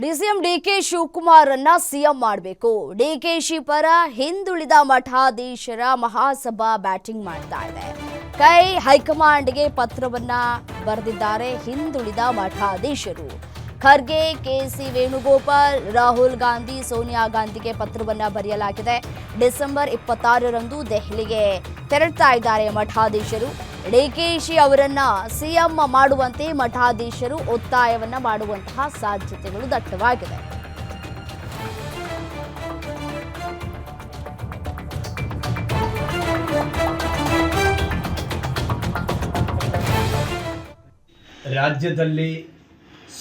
DCM DK ಶಿವಕುಮಾರನ್ನ CM ಮಾಡಬೇಕು. ಡಿಕೆಶಿ ಪರ ಹಿಂದುಳಿದ ಮಠಾಧೀಶರ ಮಹಾಸಭಾ ಬ್ಯಾಟಿಂಗ್ ಮಾಡ್ತಾ ಇದೆ. ಹೈಕಮಾಂಡ್ಗೆ ಪತ್ರವನ್ನ ಬರೆದಿದ್ದಾರೆ ಹಿಂದುಳಿದ ಮಠಾಧೀಶರು. ಖರ್ಗೆ, ಕೆಸಿ ವೇಣುಗೋಪಾಲ್, ರಾಹುಲ್ ಗಾಂಧಿ, ಸೋನಿಯಾ ಗಾಂಧಿಗೆ ಪತ್ರವನ್ನ ಬರೆಯಲಾಗಿದೆ. ಡಿಸೆಂಬರ್ 26ರಂದು ದೆಹಲಿಗೆ ತೆರಳುತ್ತಾ ಇದ್ದಾರೆ ಮಠಾಧೀಶರು. ಡಿಕೆಶಿ ಅವರನ್ನ ಸಿಎಂ ಮಾಡುವಂತೆ ಮಠಾಧೀಶರು ಒತ್ತಾಯವನ್ನ ಮಾಡುವಂತಹ ಸಾಧ್ಯತೆಗಳು ದಟ್ಟವಾಗಿದೆ. ರಾಜ್ಯದಲ್ಲಿ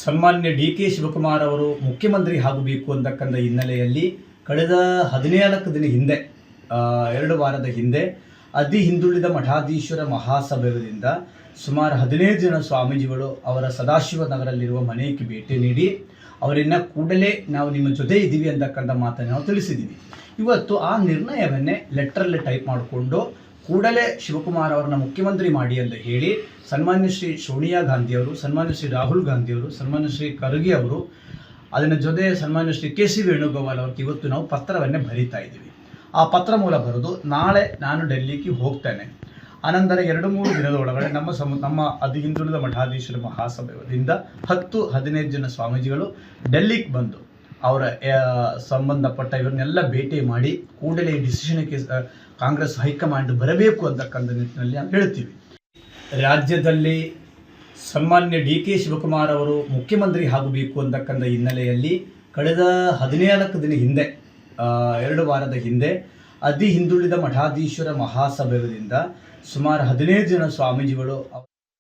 ಸನ್ಮಾನ್ಯ ಡಿಕೆ ಶಿವಕುಮಾರ್ ಅವರು ಮುಖ್ಯಮಂತ್ರಿ ಆಗಬೇಕು ಅಂತಕ್ಕಂಥ ಹಿನ್ನೆಲೆಯಲ್ಲಿ ಕಳೆದ 14 ದಿನ ಹಿಂದೆ 2 ವಾರದ ಹಿಂದೆ ಅತಿ ಹಿಂದುಳಿದ ಮಠಾಧೀಶರ ಮಹಾಸಭೆಯಿಂದ ಸುಮಾರು 15 ಜನ ಸ್ವಾಮೀಜಿಗಳು ಅವರ ಸದಾಶಿವ ನಗರಲ್ಲಿರುವ ಮನೆಗೆ ಭೇಟಿ ನೀಡಿ ಅವರನ್ನು ಕೂಡಲೇ ನಾವು ನಿಮ್ಮ ಜೊತೆ ಇದ್ದೀವಿ ಅಂತಕ್ಕಂಥ ಮಾತನ್ನು ನಾವು ತಿಳಿಸಿದ್ದೀವಿ. ಇವತ್ತು ಆ ನಿರ್ಣಯವನ್ನೇ ಲೆಟ್ರಲ್ಲಿ ಟೈಪ್ ಮಾಡಿಕೊಂಡು ಕೂಡಲೇ ಶಿವಕುಮಾರ್ ಅವರನ್ನ ಮುಖ್ಯಮಂತ್ರಿ ಮಾಡಿ ಅಂತ ಹೇಳಿ ಸನ್ಮಾನ್ಯ ಶ್ರೀ ಸೋನಿಯಾ ಗಾಂಧಿಯವರು, ಸನ್ಮಾನ್ಯ ಶ್ರೀ ರಾಹುಲ್ ಗಾಂಧಿಯವರು, ಸನ್ಮಾನ್ಯ ಶ್ರೀ ಖರ್ಗೆ ಅವರು, ಅದರ ಜೊತೆ ಸನ್ಮಾನ್ಯ ಶ್ರೀ ಕೆಸಿ ವೇಣುಗೋಪಾಲ್ ಅವ್ರಿಗೆ ಇವತ್ತು ನಾವು ಪತ್ರವನ್ನೇ ಬರೀತಾ ಇದ್ದೀವಿ. ಆ ಪತ್ರ ಮೂಲ ಬರೆದು ನಾಳೆ ನಾನು ಡೆಲ್ಲಿಗೆ ಹೋಗ್ತೇನೆ. ಅನಂತರ 2-3 ದಿನದ ಒಳಗಡೆ ನಮ್ಮ ಅತಿ ಹಿಂದುಳಿದ ಮಠಾಧೀಶರ ಮಹಾಸಭೆಯಿಂದ 10-15 ಜನ ಸ್ವಾಮೀಜಿಗಳು ಡೆಲ್ಲಿಗೆ ಬಂದು ಅವರ ಸಂಬಂಧಪಟ್ಟ ಇವರನ್ನೆಲ್ಲ ಭೇಟಿ ಮಾಡಿ ಕೂಡಲೇ ಡಿಸಿಷನ್ಗೆ ಕಾಂಗ್ರೆಸ್ ಹೈಕಮಾಂಡ್ ಬರಬೇಕು ಅಂತಕ್ಕಂಥ ನಿಟ್ಟಿನಲ್ಲಿ ನಾವು ಹೇಳ್ತೀವಿ. ರಾಜ್ಯದಲ್ಲಿ ಸನ್ಮಾನ್ಯ ಡಿಕೆ ಶಿವಕುಮಾರ್ ಅವರು ಮುಖ್ಯಮಂತ್ರಿ ಆಗಬೇಕು ಅಂತಕ್ಕಂಥ ಹಿನ್ನೆಲೆಯಲ್ಲಿ ಕಳೆದ 14 ದಿನ ಹಿಂದೆ 2 ವಾರದ ಹಿಂದೆ ಅತಿ ಹಿಂದುಳಿದ ಮಠಾಧೀಶರ ಮಹಾಸಭೆಯಿಂದ ಸುಮಾರು 15 ಜನ ಸ್ವಾಮೀಜಿಗಳು